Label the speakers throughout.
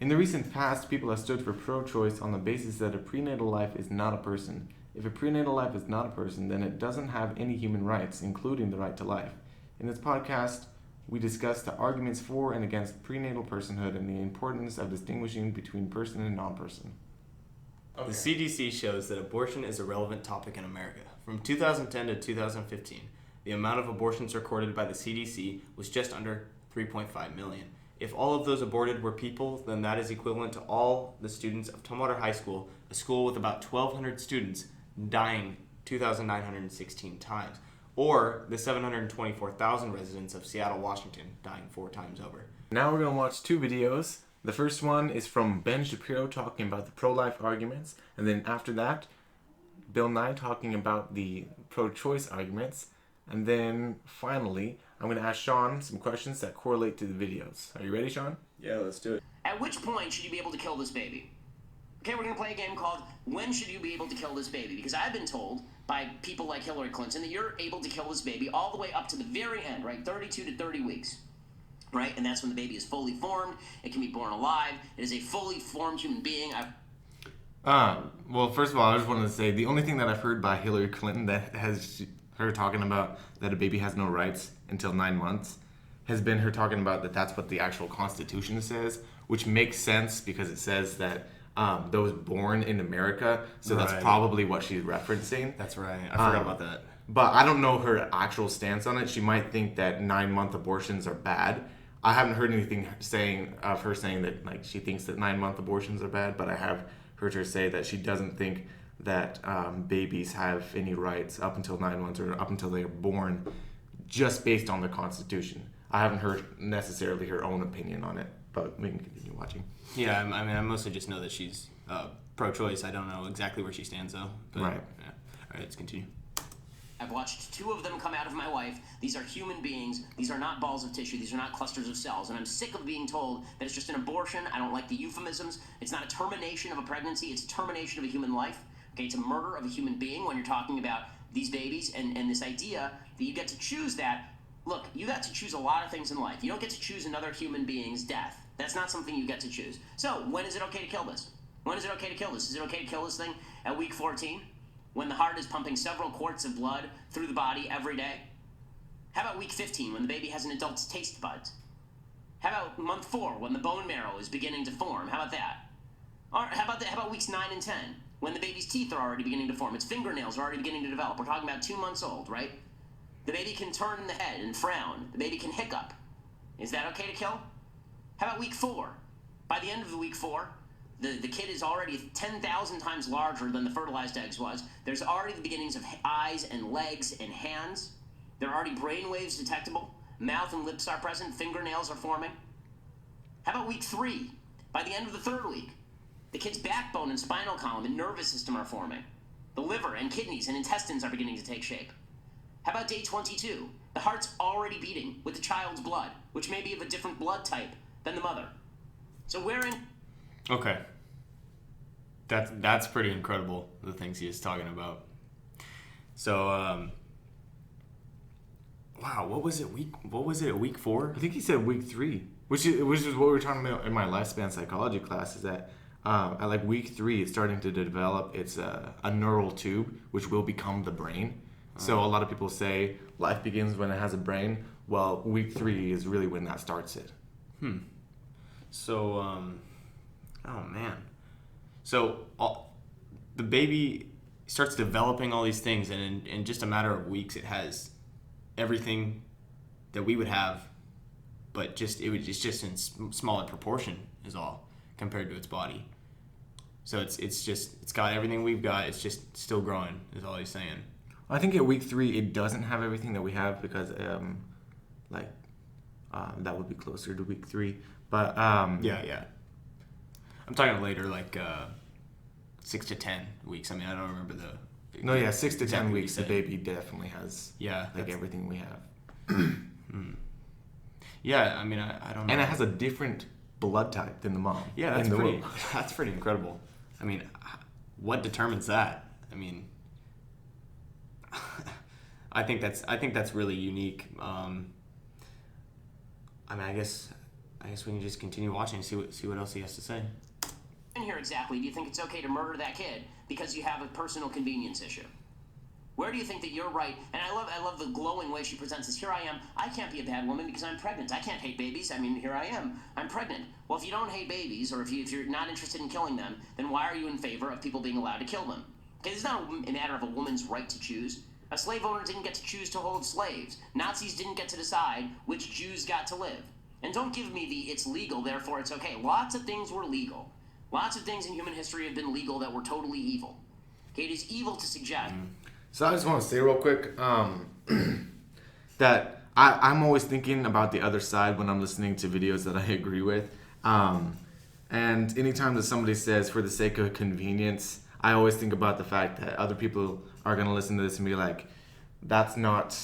Speaker 1: In the recent past, people have stood for pro-choice on the basis that a prenatal life is not a person. If a prenatal life is not a person, then it doesn't have any human rights, including the right to life. In this podcast, we discuss the arguments for and against prenatal personhood and the importance of distinguishing between person and non-person.
Speaker 2: Okay. The CDC shows that abortion is a relevant topic in America. From 2010 to 2015, the amount of abortions recorded by the CDC was just under 3.5 million. If all of those aborted were people, then that is equivalent to all the students of Tumwater High School, a school with about 1,200 students, dying 2,916 times, or the 724,000 residents of Seattle, Washington, dying 4 times over.
Speaker 1: Now we're going to watch 2 videos. The first one is from Ben Shapiro talking about the pro-life arguments, and then after that, Bill Nye talking about the pro-choice arguments, and then finally, I'm going to ask Sean some questions that correlate to the videos. Are you ready, Sean?
Speaker 2: Yeah, let's do it.
Speaker 3: At which point should you be able to kill this baby? Okay, we're going to play a game called When Should You Be Able to Kill This Baby? Because I've been told by people like Hillary Clinton that you're able to kill this baby all the way up to the very end, right? 32 to 30 weeks. Right? And that's when the baby is fully formed. It can be born alive. It is a fully formed human being.
Speaker 1: Well, first of all, I just wanted to say the only thing that I've heard by Hillary Clinton that has her talking about that a baby has no rights until 9 months has been her talking about that that's what the actual Constitution says, which makes sense because it says that those born in America, so that's probably what she's referencing.
Speaker 2: That's right. I forgot about that.
Speaker 1: But I don't know her actual stance on it. She might think that 9-month abortions are bad. I haven't heard anything of her saying that like she thinks that 9-month abortions are bad, but I have heard her say that she doesn't think that babies have any rights up until 9 months or up until they are born, just based on the Constitution. I haven't heard necessarily her own opinion on it, but we can continue watching.
Speaker 2: Yeah, I mean, I mostly just know that she's pro-choice. I don't know exactly where she stands, though. But,
Speaker 1: right.
Speaker 2: Yeah. All right, let's continue.
Speaker 3: I've watched 2 of them come out of my wife. These are human beings. These are not balls of tissue. These are not clusters of cells. And I'm sick of being told that it's just an abortion. I don't like the euphemisms. It's not a termination of a pregnancy. It's a termination of a human life. Okay, it's a murder of a human being when you're talking about these babies and this idea that you get to choose that. Look, you got to choose a lot of things in life. You don't get to choose another human being's death. That's not something you get to choose. So, when is it okay to kill this? When is it okay to kill this? Is it okay to kill this thing at week 14? When the heart is pumping several quarts of blood through the body every day? How about week 15, when the baby has an adult's taste buds? How about month 4, when the bone marrow is beginning to form? How about that? Or how about weeks 9 and 10, when the baby's teeth are already beginning to form, its fingernails are already beginning to develop? We're talking about 2 months old, right? The baby can turn the head and frown. The baby can hiccup. Is that okay to kill? How about week 4? By the end of the week 4, the kid is already 10,000 times larger than the fertilized eggs was. There's already the beginnings of eyes and legs and hands. There are already brain waves detectable. Mouth and lips are present. Fingernails are forming. How about week 3? By the end of the 3rd week, the kid's backbone and spinal column and nervous system are forming. The liver and kidneys and intestines are beginning to take shape. How about day 22? The heart's already beating with the child's blood, which may be of a different blood type than the mother. So wherein...
Speaker 2: Okay. That's pretty incredible, the things he is talking about. So, wow, what was it at week 4?
Speaker 1: I think he said week 3, which is what we were talking about in my lifespan psychology class, is that at like week 3, it's starting to develop a neural tube, which will become the brain. So a lot of people say life begins when it has a brain. Well, week 3 is really when that starts it.
Speaker 2: So, oh man. So the baby starts developing all these things, and in just a matter of weeks, it has everything that we would have, but it's just in smaller proportion is all compared to its body. So it's got everything we've got. It's just still growing is all he's saying.
Speaker 1: I think at week 3 it doesn't have everything that we have because that would be closer to week 3. But
Speaker 2: yeah. I'm talking later, like 6 to 10 weeks. I mean, I don't remember the.
Speaker 1: 6 to 10 weeks. The baby definitely has everything we have.
Speaker 2: Yeah, I mean, I don't know.
Speaker 1: And it has a different blood type than the mom.
Speaker 2: Yeah, that's pretty incredible. I mean, what determines that? I mean, I think that's really unique. I mean, I guess I guess we can just continue watching and see what else he has to say.
Speaker 3: In here exactly, do you think it's okay to murder that kid because you have a personal convenience issue? Where do you think that you're right? And I love the glowing way she presents this. Here I am. I can't be a bad woman because I'm pregnant. I can't hate babies. I mean, here I am. I'm pregnant. Well, if you don't hate babies, or if you're not interested in killing them, then why are you in favor of people being allowed to kill them? Okay, it's not a matter of a woman's right to choose. A slave owner didn't get to choose to hold slaves. Nazis didn't get to decide which Jews got to live. And don't give me the it's legal, therefore it's okay. Lots of things were legal. Lots of things in human history have been legal that were totally evil. Okay, it is evil to suggest.
Speaker 1: So I just want to say real quick that I'm always thinking about the other side when I'm listening to videos that I agree with. And anytime that somebody says for the sake of convenience, I always think about the fact that other people are going to listen to this and be like, that's not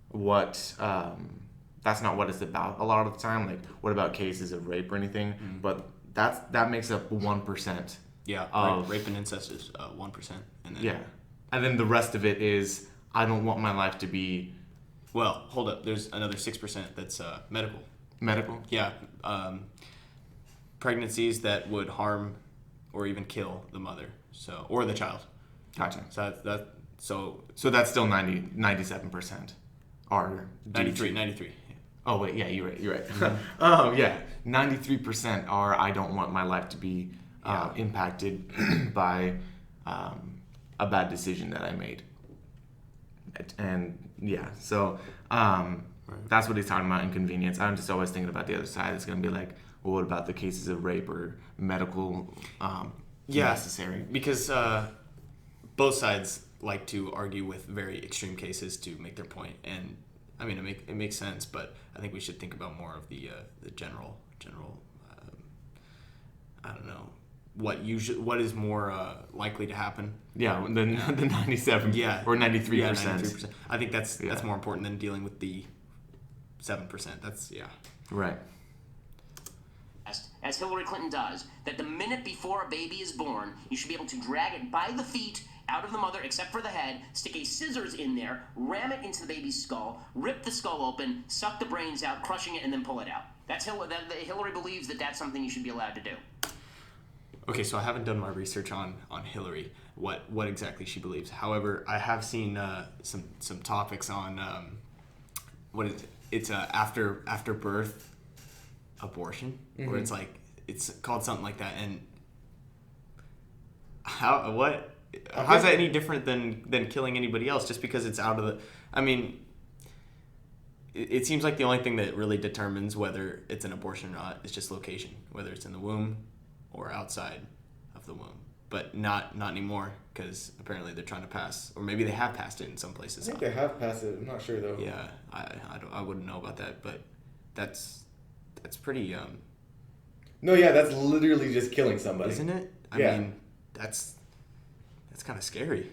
Speaker 1: what it's about a lot of the time. Like, what about cases of rape or anything? Mm-hmm. But that makes up 1%.
Speaker 2: Yeah, rape and incest is 1%. And then,
Speaker 1: yeah. And then the rest of it is, I don't want my life to be...
Speaker 2: Well, hold up. There's another 6% that's medical.
Speaker 1: Medical?
Speaker 2: Yeah. Pregnancies that would harm or even kill the mother, or the child.
Speaker 1: Gotcha.
Speaker 2: So
Speaker 1: that's still 97% are...
Speaker 2: 93.
Speaker 1: Oh, wait, yeah, you're right. Mm-hmm. Yeah, 93% are, I don't want my life to be impacted by... a bad decision that I made. And yeah, so that's what he's talking about, inconvenience. I'm just always thinking about the other side. It's going to be like, well, what about the cases of rape or medical necessary?
Speaker 2: Because both sides like to argue with very extreme cases to make their point. And I mean, it makes sense, but I think we should think about more of the general I don't know, what is more likely to happen.
Speaker 1: Yeah, the 97 or 93%.
Speaker 2: Yeah, 93%. I think that's more important than dealing with the 7%. That's
Speaker 1: right.
Speaker 3: As Hillary Clinton does, that the minute before a baby is born, you should be able to drag it by the feet out of the mother, except for the head, stick a scissors in there, ram it into the baby's skull, rip the skull open, suck the brains out, crushing it, and then pull it out. Hillary believes that that's something you should be allowed to do.
Speaker 2: Okay, so I haven't done my research on Hillary, what exactly she believes. However, I have seen some topics on what is it? It's after birth abortion, mm-hmm. where it's called something like that. And how's that any different than killing anybody else just because it's out of the? I mean, it seems like the only thing that really determines whether it's an abortion or not is just location, whether it's in the womb or outside of the womb, but not anymore because apparently they're trying to pass, or maybe they have passed it in some places.
Speaker 1: I think they have passed it. I'm not sure though.
Speaker 2: Yeah, I wouldn't know about that, but that's pretty.
Speaker 1: No, yeah, that's literally just killing somebody,
Speaker 2: isn't it? I mean, that's kind of scary.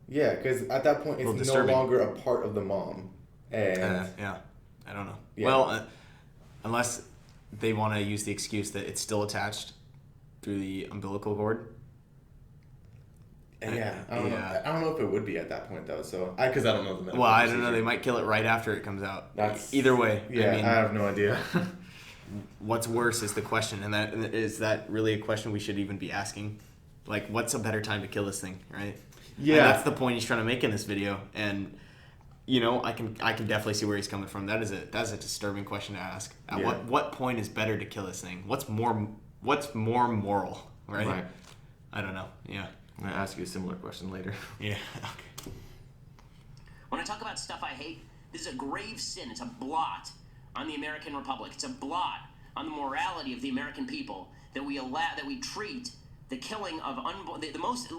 Speaker 1: Yeah, because at that point it's no longer a part of the mom, and
Speaker 2: I don't know.
Speaker 1: Yeah.
Speaker 2: Well, unless they want to use the excuse that it's still attached through the umbilical cord.
Speaker 1: I don't know if it would be at that point though. So because I don't know the medical
Speaker 2: I don't know. They might kill it right after it comes out. Either way.
Speaker 1: Yeah, I have no idea.
Speaker 2: What's worse is the question, and is that really a question we should even be asking? Like, what's a better time to kill this thing, right? Yeah, and that's the point he's trying to make in this video, and I can definitely see where he's coming from. That's a disturbing question to ask. At what point is better to kill this thing? What's more moral, right? I don't know. Yeah.
Speaker 1: I'm going to ask you a similar question later.
Speaker 2: Yeah. Okay.
Speaker 3: When I talk about stuff I hate, this is a grave sin. It's a blot on the American Republic. It's a blot on the morality of the American people that we treat the killing of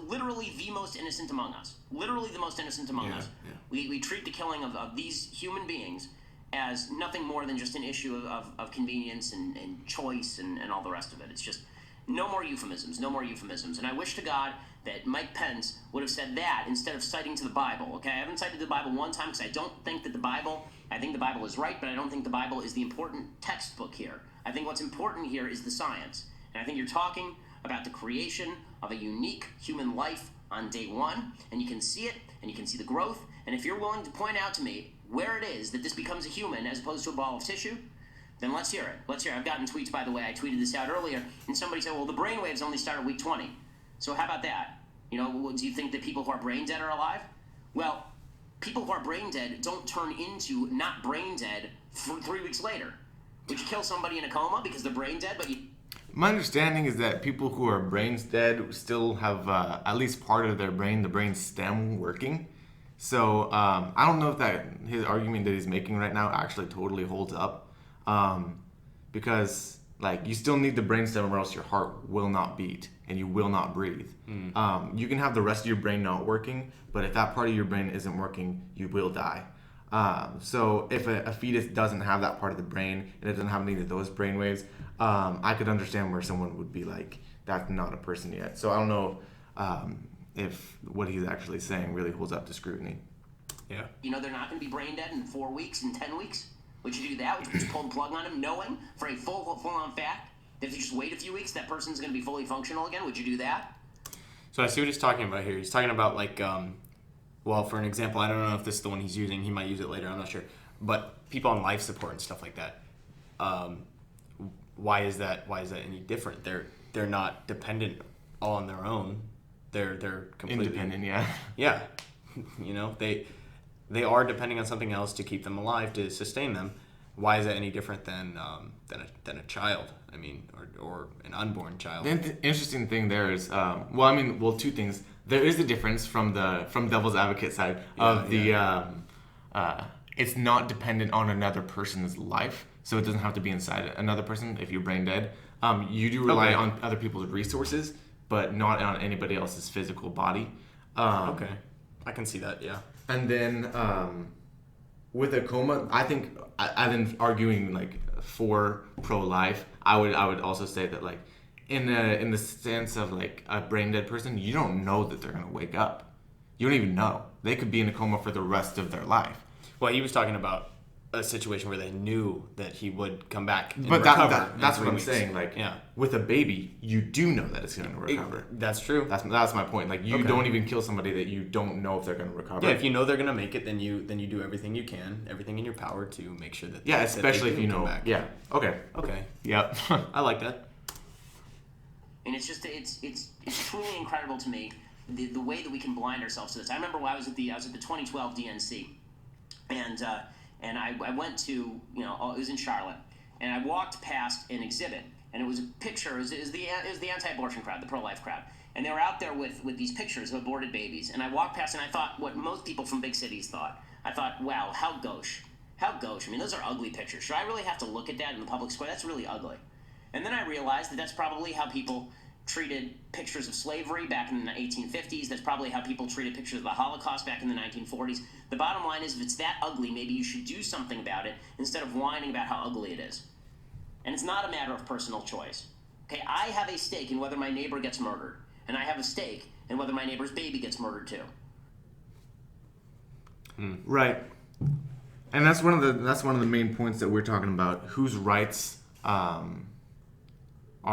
Speaker 3: literally the most innocent among us. Literally the most innocent among us. Yeah. We treat the killing of these human beings as nothing more than just an issue of convenience and choice and all the rest of it. It's just no more euphemisms. And I wish to God that Mike Pence would have said that instead of citing to the Bible. Okay, I haven't cited the Bible one time because I don't think that I think the Bible is right, but I don't think the Bible is the important textbook here. I think what's important here is the science. And I think you're talking about the creation of a unique human life on day one, and you can see it, and you can see the growth, and if you're willing to point out to me where it is that this becomes a human as opposed to a ball of tissue, Then let's hear it. Let's hear it. I've gotten tweets, by the way. I tweeted this out earlier, and somebody said, well, the brainwaves only start at week 20. So how about that? You know, do you think that people who are brain dead are alive? Well, people who are brain dead don't turn into not brain dead for 3 weeks later. Would you kill somebody in a coma because they're brain dead, but you...
Speaker 1: My understanding is that people who are brain dead still have at least part of their brain, the brain stem, working. So I don't know if that his argument that he's making right now actually totally holds up, because like you still need the brain stem or else your heart will not beat and you will not breathe. You can have the rest of your brain not working, but if that part of your brain isn't working, you will die. So if a fetus doesn't have that part of the brain and it doesn't have any of those brain waves, I could understand where someone would be like, that's not a person yet. So I don't know if what he's actually saying really holds up to scrutiny.
Speaker 2: Yeah.
Speaker 3: You know they're not going to be brain dead in 4 weeks, in 10 weeks? Would you do that? Would you just pull the plug on him, knowing for a full-on fact that if you just wait a few weeks, that person's going to be fully functional again? Would you do that?
Speaker 2: So I see what he's talking about here. He's talking about like, well, for an example, I don't know if this is the one he's using. He might use it later. I'm not sure. But people on life support and stuff like that. Why is that any different? They're not dependent all on their own. They're completely
Speaker 1: Independent, yeah.
Speaker 2: Yeah. You know, they are depending on something else to keep them alive, to sustain them. Why is that any different than a child? I mean, or an unborn child.
Speaker 1: The interesting thing there is, two things. There is a difference from devil's advocate side of it's not dependent on another person's life, so it doesn't have to be inside another person if you're brain dead. You do rely on other people's resources, but not on anybody else's physical body.
Speaker 2: Okay, I can see that. Yeah.
Speaker 1: And then with a coma, I think I've been arguing like for pro-life. I would also say that like in the sense of like a brain dead person, you don't know that they're gonna wake up. You don't even know. They could be in a coma for the rest of their life.
Speaker 2: Well, he was talking about a situation where they knew that he would come back and
Speaker 1: but
Speaker 2: recover.
Speaker 1: That's what I'm saying. Like, with a baby, you do know that it's going to recover.
Speaker 2: That's true.
Speaker 1: That's my point. Like, you don't even kill somebody that you don't know if they're going to recover.
Speaker 2: Yeah, if you know they're going to make it, then you do everything you can, everything in your power to make sure that.
Speaker 1: Yeah, especially if you know.
Speaker 2: Back.
Speaker 1: Yeah. Okay. Yep.
Speaker 2: I like that.
Speaker 3: And it's just it's truly incredible to me the way that we can blind ourselves to this. I remember when I was at the 2012 DNC, and I went to, it was in Charlotte, and I walked past an exhibit, and it was a picture. It was the anti-abortion crowd, the pro-life crowd, and they were out there with these pictures of aborted babies. And I walked past, and I thought what most people from big cities thought. I thought, wow, how gauche. How gauche. I mean, those are ugly pictures. Should I really have to look at that in the public square? That's really ugly. And then I realized that that's probably how people treated pictures of slavery back in the 1850s. That's probably how people treated pictures of the Holocaust back in the 1940s. The bottom line is, if it's that ugly, maybe you should do something about it instead of whining about how ugly it is. And it's not a matter of personal choice. Okay, I have a stake in whether my neighbor gets murdered, and I have a stake in whether my neighbor's baby gets murdered too.
Speaker 1: Right. And that's one of the main points that we're talking about. Whose rights are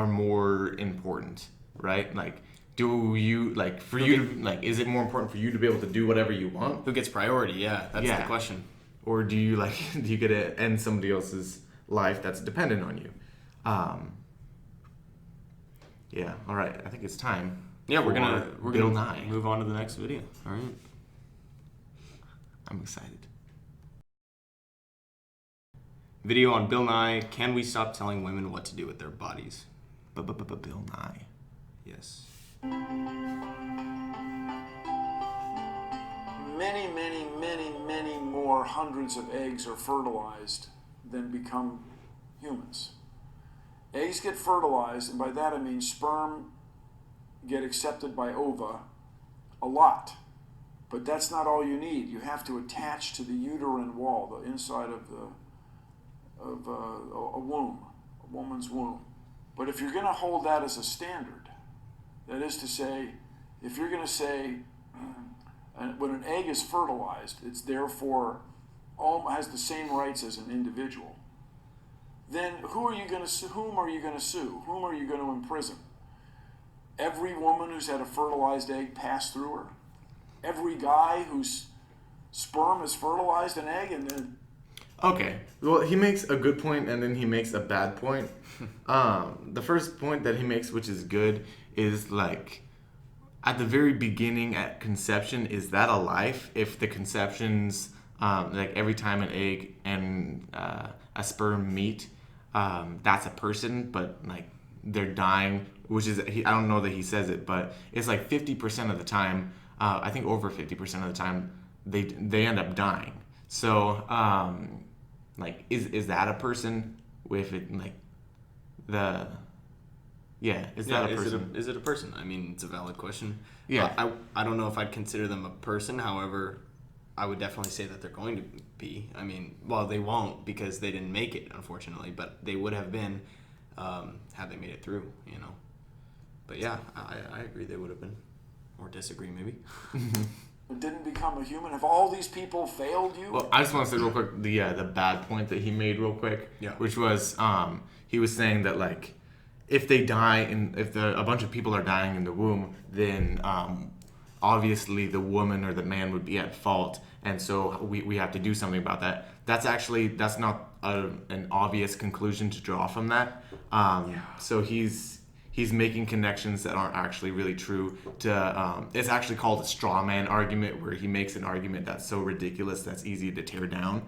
Speaker 1: more important, right? Like, do you like for you to like? Is it more important for you to be able to do whatever you want?
Speaker 2: Who gets priority? Yeah, that's the question.
Speaker 1: Or do you get to end somebody else's life that's dependent on you? Yeah. All right. I think it's time.
Speaker 2: Yeah, we're gonna move on to the next video. All right.
Speaker 1: I'm excited.
Speaker 2: Video on Bill Nye. Can we stop telling women what to do with their bodies?
Speaker 1: Bill Nye.
Speaker 2: Yes.
Speaker 4: Many more hundreds of eggs are fertilized than become humans. Eggs get fertilized, and by that I mean sperm get accepted by ova a lot. But that's not all you need. You have to attach to the uterine wall, the inside of a womb, a woman's womb. But if you're going to hold that as a standard, that is to say, if you're going to say when an egg is fertilized, it's therefore has the same rights as an individual, then whom are you going to sue? Whom are you going to imprison? Every woman who's had a fertilized egg pass through her? Every guy whose sperm has fertilized an egg and then
Speaker 1: Okay. Well, he makes a good point and then he makes a bad point. The first point that he makes, which is good, is like at the very beginning at conception, is that a life? If the conceptions, like every time an egg and a sperm meet, that's a person, but like they're dying, which is, I don't know that he says it, but it's like 50% of the time, I think over 50% of the time, they end up dying. So, like, is that a person with it, like, is that a person?
Speaker 2: Is it a person? I mean, it's a valid question.
Speaker 1: Yeah.
Speaker 2: I don't know if I'd consider them a person. However, I would definitely say that they're going to be. I mean, well, they won't because they didn't make it, unfortunately, but they would have been had they made it through, you know. But yeah, I agree they would have been. Or disagree, maybe.
Speaker 4: Didn't become a human. Have all these people failed you?
Speaker 1: Well, I just want to say real quick the bad point that he made real quick, which was he was saying that like if they die and if a bunch of people are dying in the womb, then obviously the woman or the man would be at fault, and so we have to do something about that. That's not an obvious conclusion to draw from that. So he's making connections that aren't actually really true. It's actually called a straw man argument, where he makes an argument that's so ridiculous that's easy to tear down.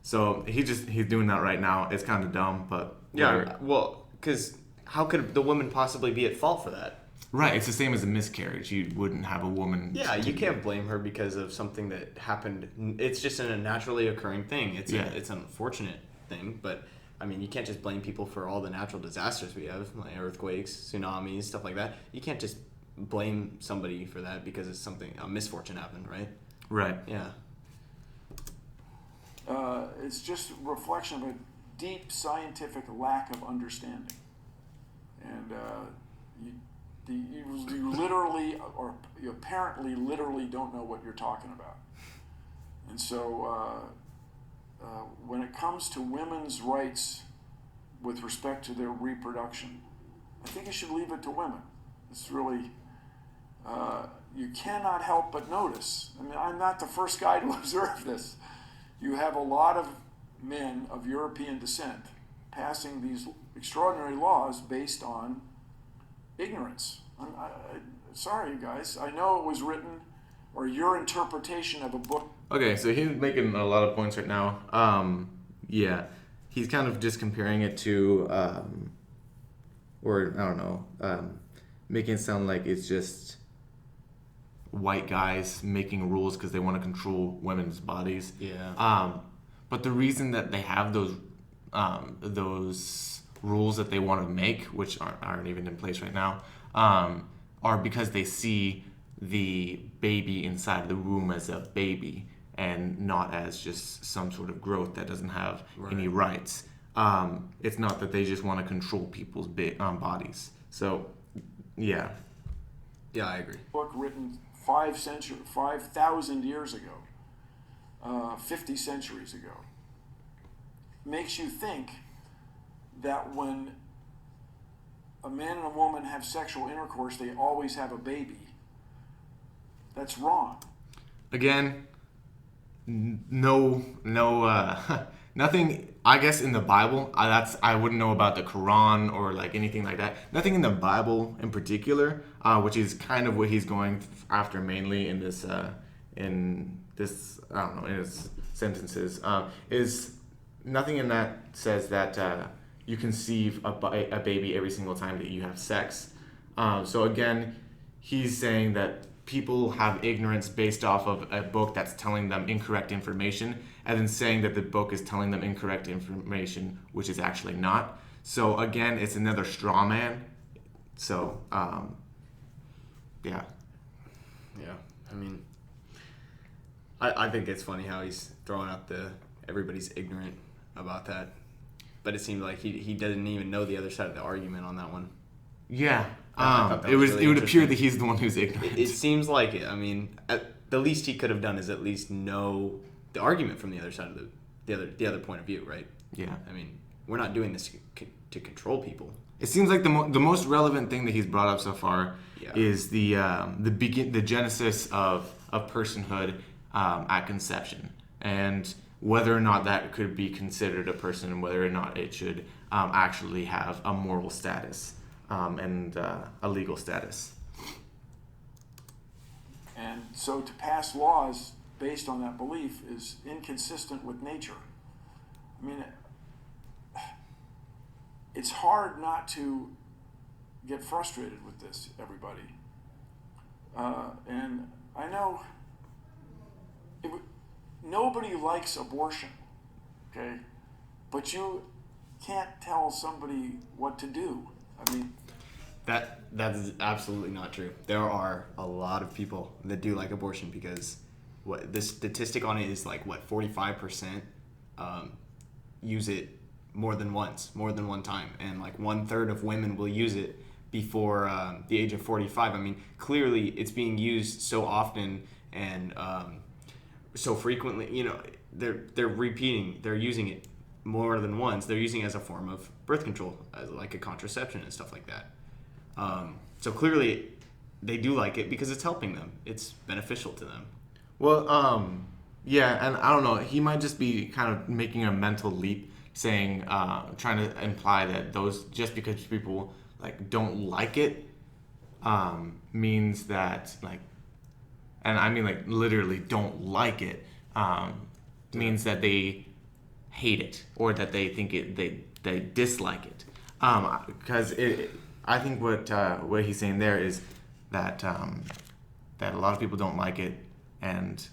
Speaker 1: So he's doing that right now. It's kind of dumb, but
Speaker 2: yeah. Well, because how could the woman possibly be at fault for that?
Speaker 1: Right, it's the same as a miscarriage. You wouldn't have a woman.
Speaker 2: Yeah, you can't blame her because of something that happened. It's just a naturally occurring thing. It's an unfortunate thing, but I mean, you can't just blame people for all the natural disasters we have, like earthquakes, tsunamis, stuff like that. You can't just blame somebody for that because a misfortune happened, right?
Speaker 1: Right.
Speaker 2: Yeah.
Speaker 4: It's just a reflection of a deep scientific lack of understanding. And you literally, or you apparently literally don't know what you're talking about. And so when it comes to women's rights with respect to their reproduction, I think you should leave it to women. It's really, you cannot help but notice. I mean, I'm not the first guy to observe this. You have a lot of men of European descent passing these extraordinary laws based on ignorance. Sorry, you guys. I know it was written, or your interpretation of a book.
Speaker 1: Okay, so he's making a lot of points right now. He's kind of just comparing it to, or I don't know, making it sound like it's just white guys making rules because they want to control women's bodies.
Speaker 2: Yeah.
Speaker 1: But the reason that they have those rules that they want to make, which aren't even in place right now, are because they see the baby inside the womb as a baby and not as just some sort of growth that doesn't have any rights. It's not that they just want to control people's bodies. So, yeah.
Speaker 2: Yeah, I agree.
Speaker 4: Book written 5,000 years ago, 50 centuries ago, makes you think that when a man and a woman have sexual intercourse, they always have a baby. That's wrong.
Speaker 1: Again, no, nothing. I guess in the Bible, I wouldn't know about the Quran or like anything like that. Nothing in the Bible in particular, which is kind of what he's going after mainly in this I don't know, in his sentences, is nothing in that says that you conceive a baby every single time that you have sex. So again, he's saying that people have ignorance based off of a book that's telling them incorrect information, and then saying that the book is telling them incorrect information, which is actually not. So again, it's another straw man. So, yeah.
Speaker 2: Yeah, I mean, I think it's funny how he's throwing out everybody's ignorant about that. But it seemed like he doesn't even know the other side of the argument on that one.
Speaker 1: Yeah.
Speaker 2: It
Speaker 1: It would appear that he's the one who's ignorant.
Speaker 2: It seems like it. I mean, the least he could have done is at least know the argument from the other side of the other point of view, right?
Speaker 1: Yeah.
Speaker 2: I mean, we're not doing this to control people.
Speaker 1: It seems like the most relevant thing that he's brought up so far is the genesis of personhood at conception, and whether or not that could be considered a person and whether or not it should actually have a moral status and a legal status.
Speaker 4: And so to pass laws based on that belief is inconsistent with nature. I mean, it's hard not to get frustrated with this, everybody. And I know nobody likes abortion, okay? But you can't tell somebody what to do. I mean,
Speaker 2: that is absolutely not true. There are a lot of people that do like abortion because what the statistic on it is 45% use it more than one time, and 1/3 of women will use it before the age of 45. I mean, clearly it's being used so often and so frequently. You know, they're using it more than once. They're using it as a form of birth control, as like a contraception and stuff like that. So clearly they do like it because it's helping them. It's beneficial to them.
Speaker 1: Well, yeah, and I don't know. He might just be kind of making a mental leap, saying, trying to imply that those just because people don't like it, means that and I mean literally don't like it, means that they hate it or that they think they dislike it. Because I think what he's saying there is that that a lot of people don't like it, and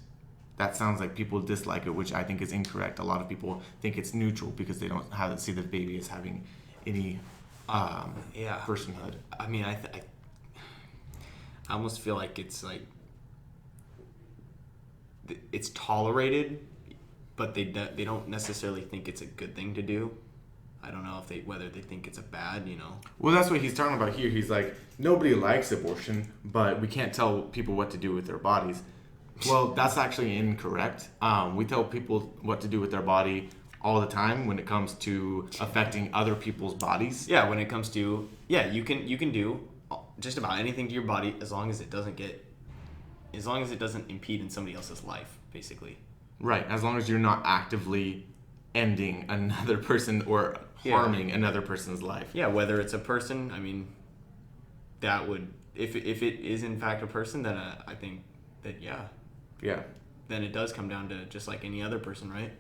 Speaker 1: that sounds like people dislike it, which I think is incorrect. A lot of people think it's neutral because they don't see the baby as having any personhood.
Speaker 2: I mean, I almost feel like it's it's tolerated, but they don't necessarily think it's a good thing to do. I don't know whether they think it's a bad,
Speaker 1: Well, that's what he's talking about here. He's like, nobody likes abortion, but we can't tell people what to do with their bodies. Well, that's actually incorrect. We tell people what to do with their body all the time when it comes to affecting other people's bodies.
Speaker 2: Yeah, when it comes to you can do just about anything to your body as long as it doesn't impede in somebody else's life, basically.
Speaker 1: Right, as long as you're not actively ending another person or harming another person's life.
Speaker 2: Yeah, whether it's a person, I mean, that would if it is in fact a person, then I think that then it does come down to just like any other person, right?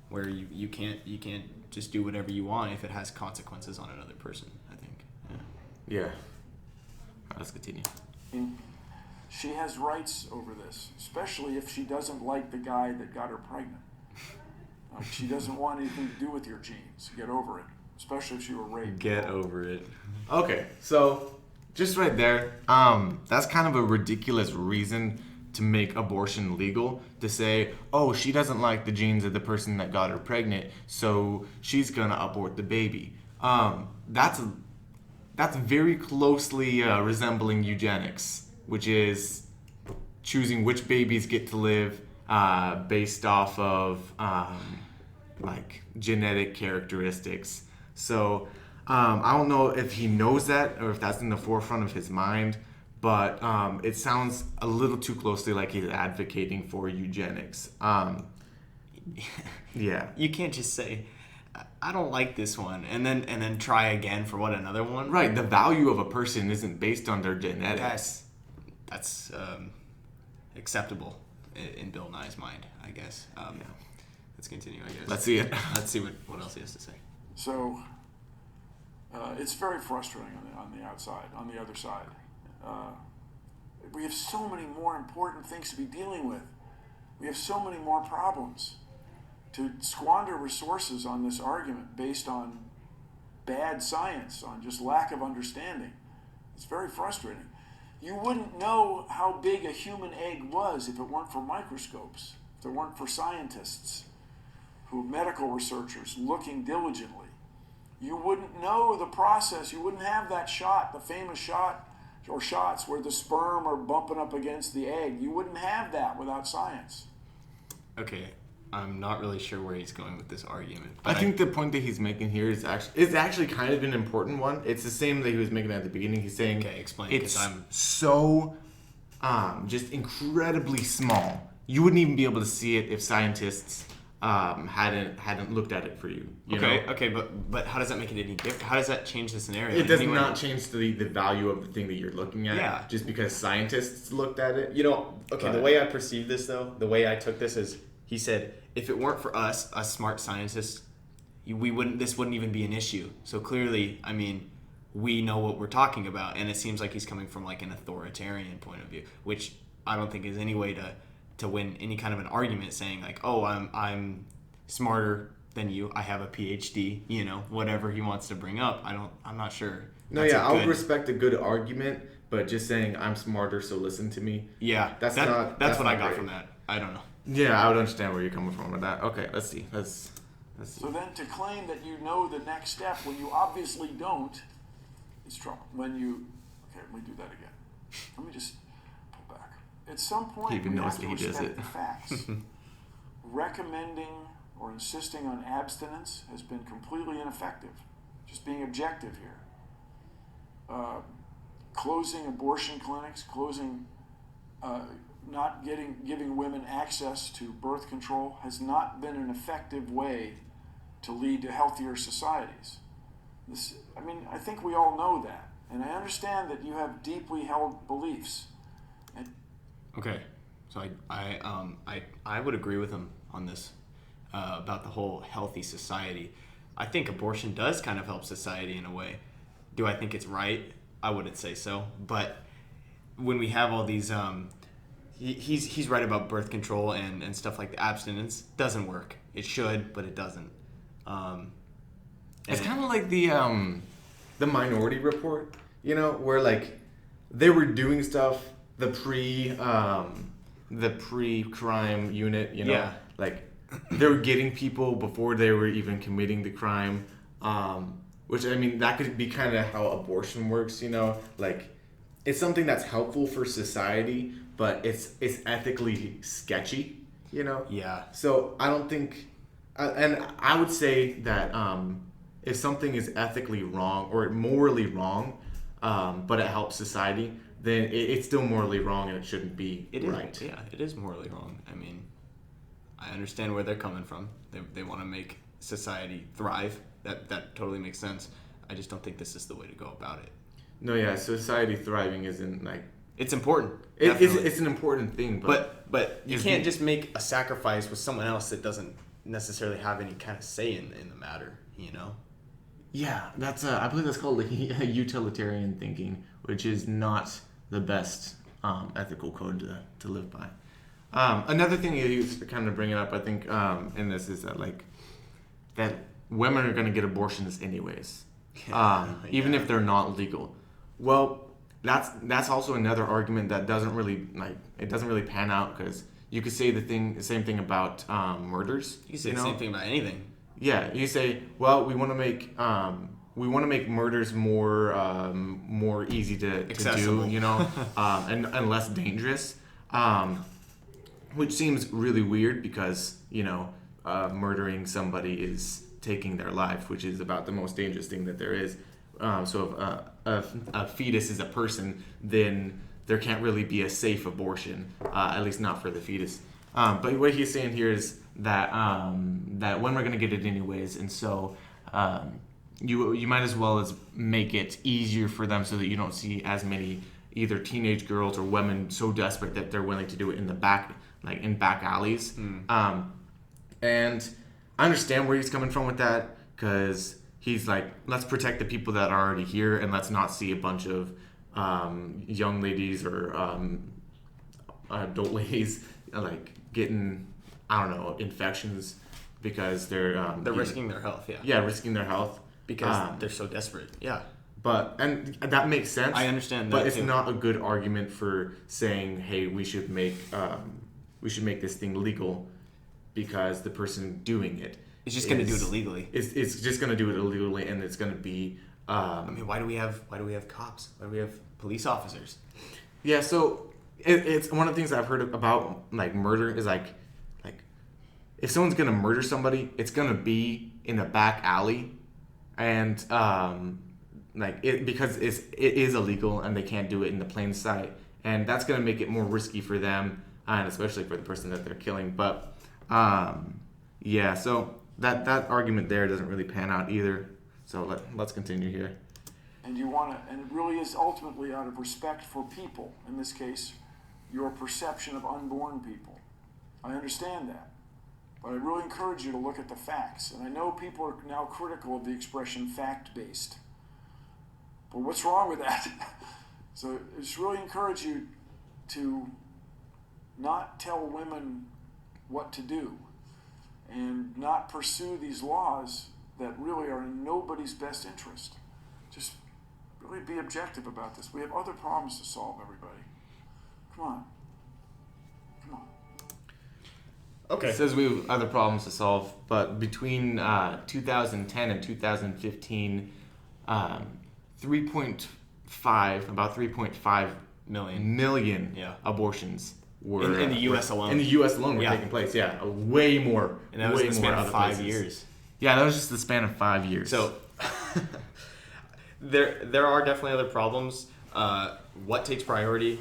Speaker 2: Where you can't just do whatever you want if it has consequences on another person, I think.
Speaker 1: Yeah. Let's continue.
Speaker 4: She has rights over this, especially if she doesn't like the guy that got her pregnant. She doesn't want anything to do with your genes. Get over it, especially if she were raped.
Speaker 2: Get over it.
Speaker 1: Okay, so just right there, that's kind of a ridiculous reason to make abortion legal, to say, oh, she doesn't like the genes of the person that got her pregnant, so she's gonna abort the baby. That's very closely resembling eugenics, which is choosing which babies get to live based off of genetic characteristics. So I don't know if he knows that or if that's in the forefront of his mind, but it sounds a little too closely like he's advocating for eugenics. Yeah.
Speaker 2: You can't just say, I don't like this one, and then try again for another one.
Speaker 1: Right. The value of a person isn't based on their genetics.
Speaker 2: That's acceptable in Bill Nye's mind, I guess. Let's continue, I guess.
Speaker 1: Let's see it.
Speaker 2: Let's see what else he has to say.
Speaker 4: So it's very frustrating on the outside, on the other side. We have so many more important things to be dealing with. We have so many more problems. To squander resources on this argument based on bad science, on just lack of understanding, it's very frustrating. You wouldn't know how big a human egg was if it weren't for microscopes, if it weren't for scientists, medical researchers looking diligently. You wouldn't know the process. You wouldn't have that shot, the famous shot or shots where the sperm are bumping up against the egg. You wouldn't have that without science.
Speaker 2: Okay, I'm not really sure where he's going with this argument.
Speaker 1: I think the point that he's making here is actually kind of an important one. It's the same that he was making at the beginning. He's saying,
Speaker 2: okay, explain.
Speaker 1: It's so just incredibly small. You wouldn't even be able to see it if scientists hadn't looked at it for you. You know?
Speaker 2: Okay, but how does that make it any different? How does that change the scenario?
Speaker 1: It does not change the value of the thing that you're looking at.
Speaker 2: Yeah.
Speaker 1: Just because scientists looked at it.
Speaker 2: The way I perceive this though, the way I took this is, he said, if it weren't for us smart scientists, this wouldn't even be an issue. So clearly, I mean, we know what we're talking about, and it seems like he's coming from like an authoritarian point of view, which I don't think is any way to win any kind of an argument, saying like, oh, I'm smarter than you, I have a PhD, whatever he wants to bring up. I'm not sure.
Speaker 1: No, yeah, I'll respect a good argument, but just saying I'm smarter, so listen to me.
Speaker 2: Yeah, that's what I got from that. I don't know.
Speaker 1: Yeah, I would understand where you're coming from with that. Okay, let's see. Let's see.
Speaker 4: So then to claim that you know the next step when you obviously don't is trouble. Let me do that again. Let me just pull back. At some point, we have to respect the facts. Recommending or insisting on abstinence has been completely ineffective. Just being objective here. Closing abortion clinics, not giving women access to birth control has not been an effective way to lead to healthier societies. I think we all know that, and I understand that you have deeply held beliefs.
Speaker 2: Okay, so I would agree with him on this about the whole healthy society. I think abortion does kind of help society in a way. Do I think it's right? I wouldn't say so. But when we have all these, he's right about birth control and stuff like the abstinence doesn't work. It should, but it doesn't.
Speaker 1: It's kind of like the Minority Report, where like they were doing stuff the pre-crime unit,
Speaker 2: Yeah.
Speaker 1: like they were getting people before they were even committing the crime, which that could be kind of how abortion works, like it's something that's helpful for society, but it's ethically sketchy,
Speaker 2: Yeah.
Speaker 1: So I don't think, and I would say that if something is ethically wrong or morally wrong, but it helps society, then it's still morally wrong and it shouldn't be right.
Speaker 2: Yeah, it is morally wrong. I understand where they're coming from. They want to make society thrive. That totally makes sense. I just don't think this is the way to go about it.
Speaker 1: No, yeah, society thriving isn't like...
Speaker 2: It's important.
Speaker 1: It's an important thing,
Speaker 2: but you can't just make a sacrifice with someone else that doesn't necessarily have any kind of say in the matter,
Speaker 1: Yeah, that's I believe that's called utilitarian thinking, which is not the best ethical code to live by. Another thing you kind of bring it up, I think, in this is that that women are going to get abortions anyways, even if they're not legal. Well, that's also another argument that doesn't really pan out, because you could say the same thing about murders.
Speaker 2: You can say the same thing about anything.
Speaker 1: Yeah, you say, well, we want to make murders more easy to do, and less dangerous, which seems really weird because murdering somebody is taking their life, which is about the most dangerous thing that there is. So if a fetus is a person, then there can't really be a safe abortion, at least not for the fetus. But what he's saying here is that that women are going to get it anyways, and so you might as well as make it easier for them so that you don't see as many either teenage girls or women so desperate that they're willing to do it in back alleys. And I understand where he's coming from with that, because he's like, let's protect the people that are already here, and let's not see a bunch of young ladies or adult ladies getting, infections because they're
Speaker 2: risking their health.
Speaker 1: Yeah, risking their health
Speaker 2: because they're so desperate. Yeah.
Speaker 1: And that makes sense.
Speaker 2: I understand that,
Speaker 1: but it's
Speaker 2: too.
Speaker 1: not a good argument for saying, hey, we should make this thing legal because the person doing it
Speaker 2: is just going to do it illegally.
Speaker 1: It's just going to do it illegally, and it's going to be.
Speaker 2: Why do we have cops? Why do we have police officers?
Speaker 1: Yeah, so it's one of the things I've heard about murder is if someone's going to murder somebody, it's going to be in a back alley, and because it is illegal and they can't do it in the plain sight, and that's going to make it more risky for them, and especially for the person that they're killing. But Yeah, so that argument there doesn't really pan out either. So let's continue here.
Speaker 4: And you want to, and it really is ultimately out of respect for people, in this case, your perception of unborn people. I understand that. But I really encourage you to look at the facts. And I know people are now critical of the expression fact-based. But what's wrong with that? So I just really encourage you to not tell women what to do and not pursue these laws that really are in nobody's best interest. Just really be objective about this. We have other problems to solve, everybody. Come on. Come on.
Speaker 1: Okay. It says we have other problems to solve, but between 2010 and 2015, about 3.5 million abortions were
Speaker 2: in the U.S. alone.
Speaker 1: In the U.S. alone were taking place. Yeah, way more.
Speaker 2: And that was in the span of 5 years.
Speaker 1: Yeah, that was just the span of 5 years.
Speaker 2: So there are definitely other problems. What takes priority?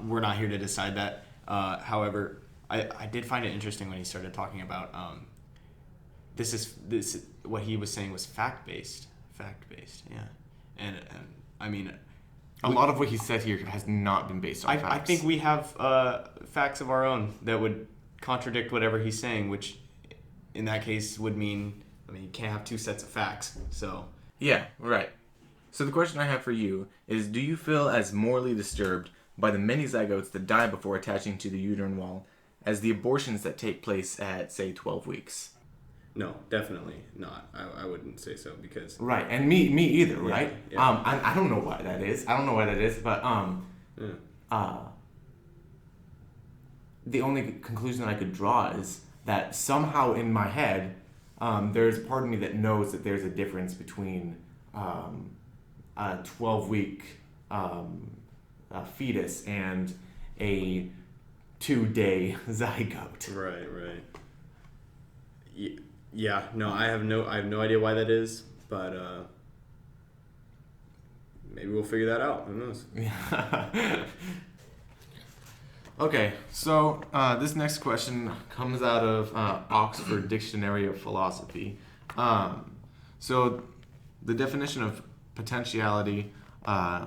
Speaker 2: We're not here to decide that. However, I did find it interesting when he started talking about what he was saying was fact-based, yeah. And I mean,
Speaker 1: a lot of what he said here has not been based on facts.
Speaker 2: I think we have facts of our own that would contradict whatever he's saying, which in that case would mean, you can't have two sets of facts. So
Speaker 1: yeah, right. So the question I have for you is, do you feel as morally disturbed by the many zygotes that die before attaching to the uterine wall as the abortions that take place at, say, 12 weeks?
Speaker 2: No, definitely not. I wouldn't say so because...
Speaker 1: Right, and me either, right?
Speaker 2: Yeah.
Speaker 1: I don't know why that is. But the only conclusion that I could draw is that somehow in my head, there's a part of me that knows that there's a difference between a 12-week fetus and a 2-day zygote.
Speaker 2: Right. Yeah, no, I have no idea why that is, but maybe we'll figure that out. Who knows?
Speaker 1: Yeah. Okay, so this next question comes out of Oxford Dictionary of Philosophy. So the definition of potentiality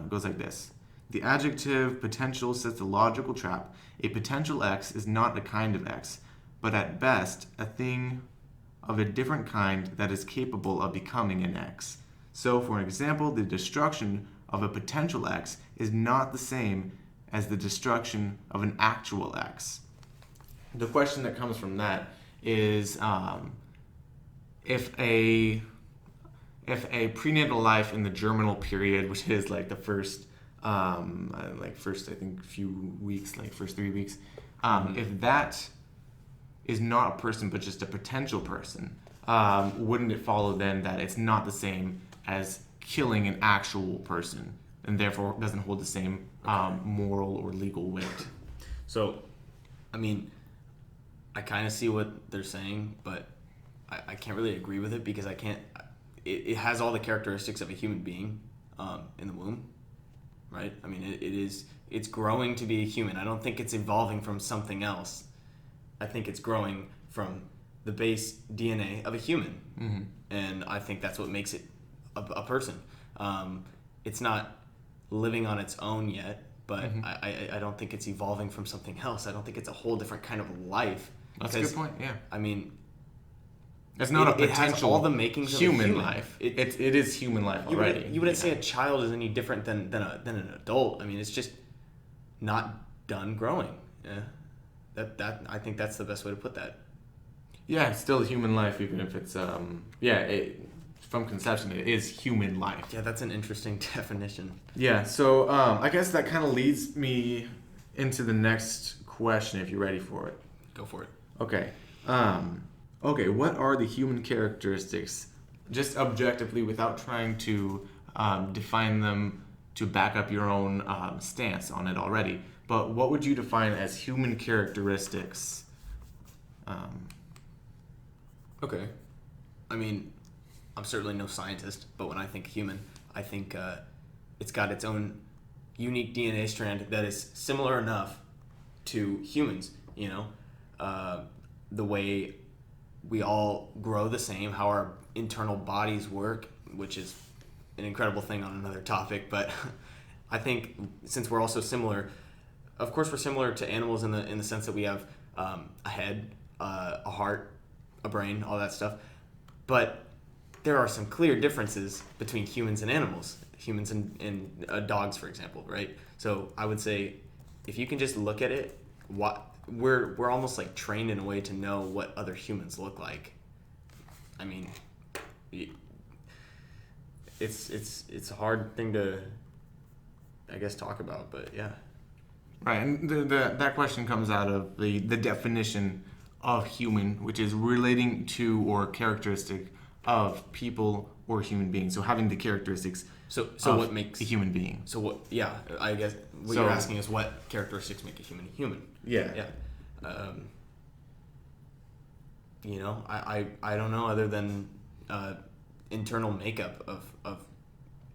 Speaker 1: goes like this. The adjective potential sets a logical trap. A potential X is not a kind of X, but at best a thing of a different kind that is capable of becoming an X. So, for example, the destruction of a potential X is not the same as the destruction of an actual X. The question that comes from that is if a prenatal life in the germinal period, which is like the first I think few weeks, like first 3 weeks, if that is not a person but just a potential person, wouldn't it follow then that it's not the same as killing an actual person and therefore doesn't hold the same moral or legal weight?
Speaker 2: So, I mean, I kind of see what they're saying, but I can't really agree with it because it has all the characteristics of a human being in the womb, right? I mean, it's growing to be a human. I don't think it's evolving from something else. I think it's growing from the base DNA of a human. Mm-hmm. And I think that's what makes it a person. It's not living on its own yet, but mm-hmm. I don't think it's evolving from something else. I don't think it's a whole different kind of life.
Speaker 1: That's a good point, yeah.
Speaker 2: I mean,
Speaker 1: it's not a potential
Speaker 2: it has all the makings of
Speaker 1: human life. It is human life already.
Speaker 2: You wouldn't say a child is any different than an adult. I mean, it's just not done growing. Yeah. That I think that's the best way to put that.
Speaker 1: Yeah, it's still a human life, even if it's from conception, it is human life.
Speaker 2: Yeah, that's an interesting definition.
Speaker 1: Yeah, so I guess that kind of leads me into the next question, if you're ready for it.
Speaker 2: Go for it.
Speaker 1: Okay. What are the human characteristics, just objectively, without trying to define them to back up your own stance on it already, but what would you define as human characteristics?
Speaker 2: Okay. I mean, I'm certainly no scientist, but when I think human, I think it's got its own unique DNA strand that is similar enough to humans, the way we all grow the same, how our internal bodies work, which is an incredible thing on another topic. But I think since we're also similar, of course we're similar to animals in the sense that we have a head, a heart, a brain, all that stuff. But there are some clear differences between humans and animals, humans and dogs, for example, right? So I would say if you can just look at it, we're almost like trained in a way to know what other humans look like. I mean, it's a hard thing to, I guess, talk about, but yeah.
Speaker 1: Right, and that question comes out of the definition of human, which is relating to or characteristic of people or human beings. So having the characteristics
Speaker 2: So
Speaker 1: of
Speaker 2: what makes
Speaker 1: a human being.
Speaker 2: So what? Yeah, I guess what you're asking is what characteristics make a human human.
Speaker 1: Yeah.
Speaker 2: Yeah. You know, I don't know other than internal makeup of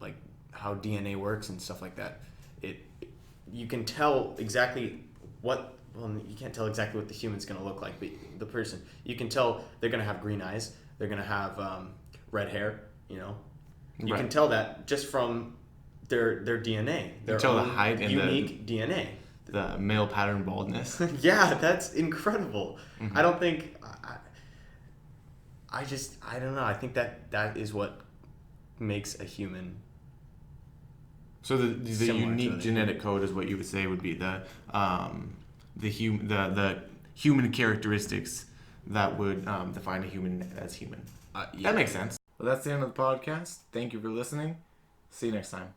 Speaker 2: like how DNA works and stuff like that. You can tell exactly what. Well, you can't tell exactly what the human's going to look like, but the person, you can tell they're going to have green eyes, they're going to have red hair, you know. You can tell that just from their DNA. Their
Speaker 1: tell the
Speaker 2: own
Speaker 1: height and
Speaker 2: unique DNA.
Speaker 1: The male pattern baldness.
Speaker 2: Yeah, that's incredible.
Speaker 1: Mm-hmm.
Speaker 2: I don't think... I don't know. I think that is what makes a human...
Speaker 1: So the unique genetic code is what you would say would be the human characteristics that would define a human as human.
Speaker 2: Yeah.
Speaker 1: That makes sense. Well, that's the end of the podcast. Thank you for listening. See you next time.